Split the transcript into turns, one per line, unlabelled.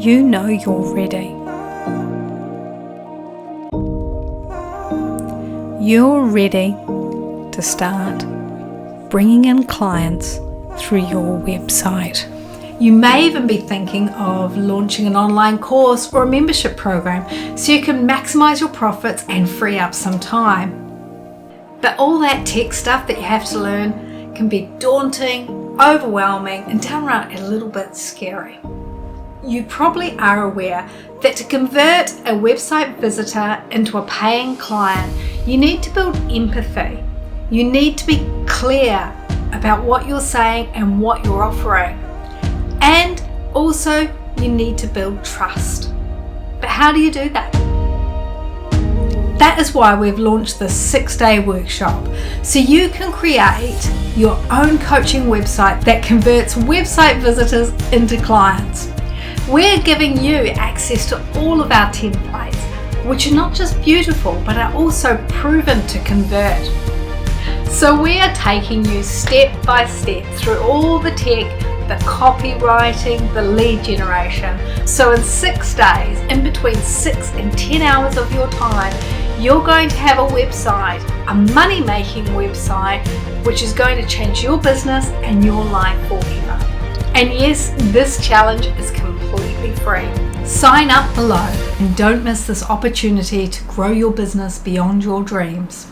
you know you're ready. You're ready to start bringing in clients through your website. You may even be thinking of launching an online course or a membership program so you can maximize your profits and free up some time. But all that tech stuff that you have to learn can be daunting, overwhelming, and downright a little bit scary. You probably are aware that to convert a website visitor into a paying client, you need to build empathy. You need to be clear about what you're saying and what you're offering. And also, you need to build trust. But how do you do that? That is why we've launched this 6-day workshop, so you can create your own coaching website that converts website visitors into clients. We're giving you access to all of our templates, which are not just beautiful, but are also proven to convert. So we are taking you step by step through all the tech, the copywriting, the lead generation. So in 6 days, in between 6 and 10 hours of your time, you're going to have a website, a money-making website, which is going to change your business and your life forever. And yes, this challenge is completely free. Sign up below and don't miss this opportunity to grow your business beyond your dreams.